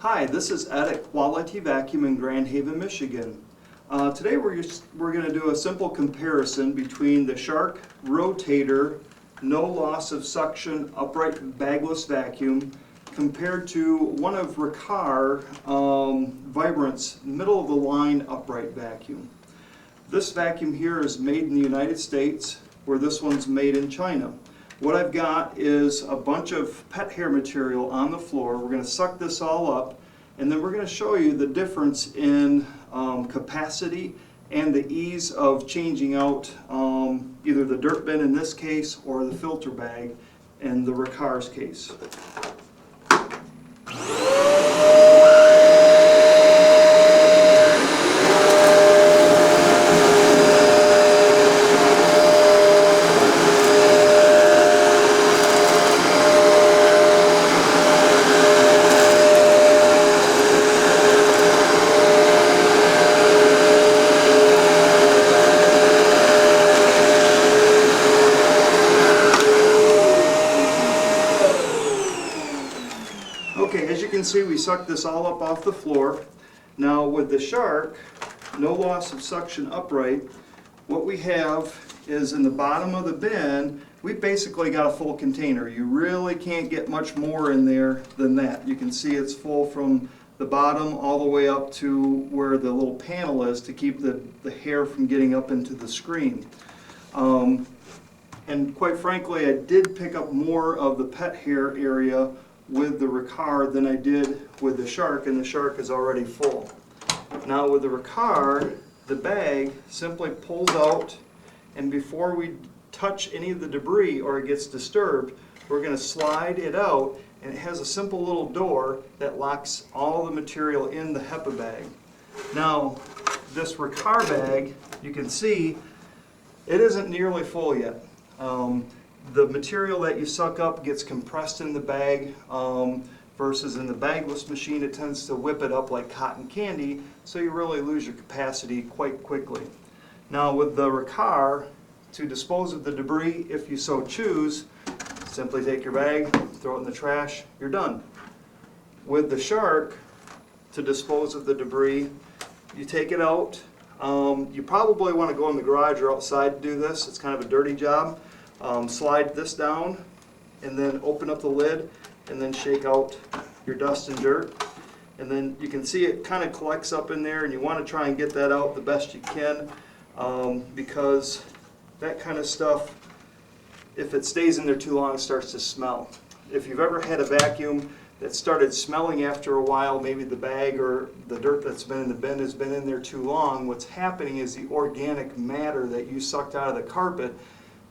Hi, this is Ed at Quality Vacuum in Grand Haven, Michigan. Today we're going to do a simple comparison between the Shark Rotator No Loss of Suction Upright Bagless Vacuum compared to one of Riccar Vibrant's middle of the line upright vacuum. This vacuum here is made in the United States, where this one's made in China. What I've got is a bunch of pet hair material on the floor. We're going to suck this all up, and then we're going to show you the difference in capacity and the ease of changing out either the dirt bin in this case or the filter bag in the Riccar's case. Okay, as you can see, we sucked this all up off the floor. Now with the Shark No Loss of Suction Upright, what we have is in the bottom of the bin, we basically got a full container. You really can't get much more in there than that. You can see it's full from the bottom all the way up to where the little panel is to keep the hair from getting up into the screen. And quite frankly, I did pick up more of the pet hair area with the Riccar than I did with the Shark, and the Shark is already full. Now with the Riccar, the bag simply pulls out, and before we touch any of the debris or it gets disturbed, we're going to slide it out, and it has a simple little door that locks all the material in the HEPA bag. Now this Riccar bag, you can see it isn't nearly full yet. The material that you suck up gets compressed in the bag versus in the bagless machine it tends to whip it up like cotton candy, so you really lose your capacity quite quickly. Now with the Riccar, to dispose of the debris, if you so choose, simply take your bag, throw it in the trash, you're done. With the Shark, to dispose of the debris, you take it out. You probably want to go in the garage or outside to do this. It's kind of a dirty job. Slide this down and then open up the lid and then shake out your dust and dirt, and then you can see it kind of collects up in there, and you want to try and get that out the best you can because that kind of stuff, if it stays in there too long, it starts to smell. If you've ever had a vacuum that started smelling after a while, maybe the bag or the dirt that's been in the bin has been in there too long, what's happening is the organic matter that you sucked out of the carpet,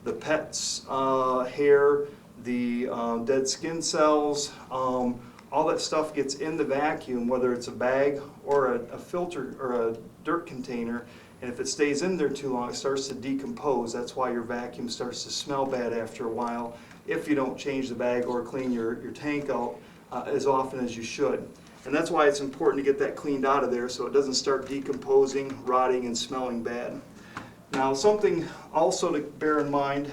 the pet's hair, the dead skin cells, all that stuff gets in the vacuum, whether it's a bag or a filter or a dirt container, and if it stays in there too long, it starts to decompose. That's why your vacuum starts to smell bad after a while if you don't change the bag or clean your tank out as often as you should. And that's why it's important to get that cleaned out of there so it doesn't start decomposing, rotting, and smelling bad. Now something also to bear in mind,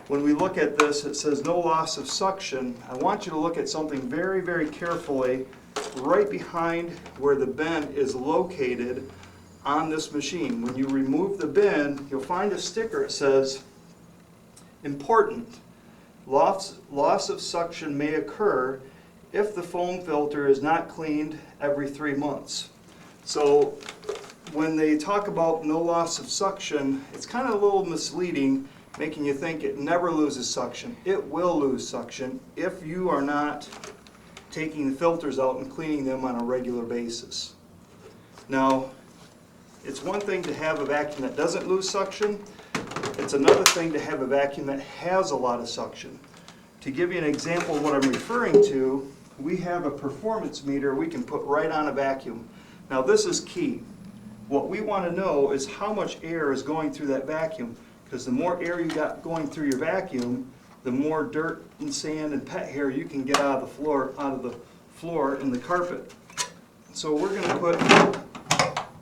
when we look at this, it says no loss of suction. I want you to look at something very, very carefully right behind where the bin is located on this machine. When you remove the bin, you'll find a sticker that says, important, loss of suction may occur if the foam filter is not cleaned every 3 months. So when they talk about no loss of suction, it's kind of a little misleading, making you think it never loses suction. It will lose suction if you are not taking the filters out and cleaning them on a regular basis. Now, it's one thing to have a vacuum that doesn't lose suction. It's another thing to have a vacuum that has a lot of suction. To give you an example of what I'm referring to, we have a performance meter we can put right on a vacuum. Now this is key. What we want to know is how much air is going through that vacuum, because the more air you got going through your vacuum, the more dirt and sand and pet hair you can get out of the floor and the carpet. So we're going to put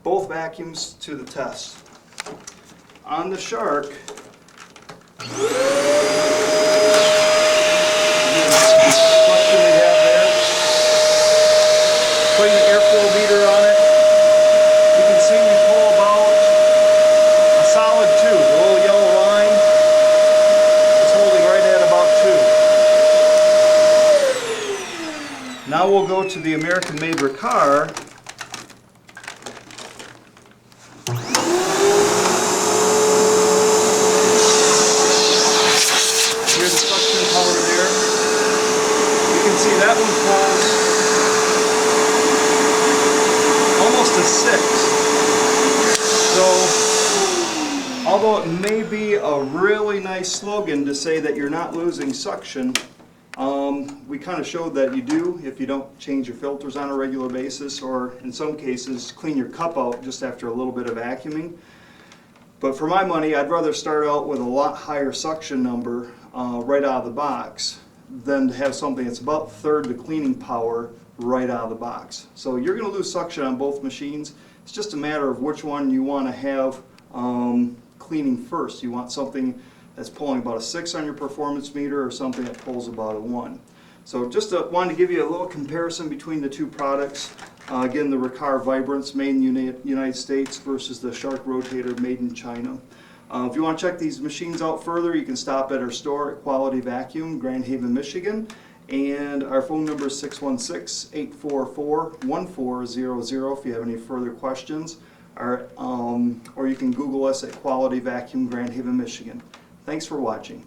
both vacuums to the test. On the Shark, suction we have there. Now we'll go to the American-made Riccar. Here's the suction power there. You can see that one falls almost to 6. So, although it may be a really nice slogan to say that you're not losing suction, we kind of showed that you do if you don't change your filters on a regular basis, or in some cases clean your cup out just after a little bit of vacuuming. But for my money, I'd rather start out with a lot higher suction number right out of the box than to have something that's about third the cleaning power right out of the box. So you're going to lose suction on both machines. It's just a matter of which one you want to have cleaning first. You want something that's pulling about a 6 on your performance meter, or something that pulls about a 1. So just wanted to give you a little comparison between the two products. Again, the Riccar Vibrance made in the United States versus the Shark Rotator made in China. If you want to check these machines out further, you can stop at our store at Quality Vacuum, Grand Haven, Michigan. And our phone number is 616-844-1400 if you have any further questions. Or you can Google us at Quality Vacuum, Grand Haven, Michigan. Thanks for watching.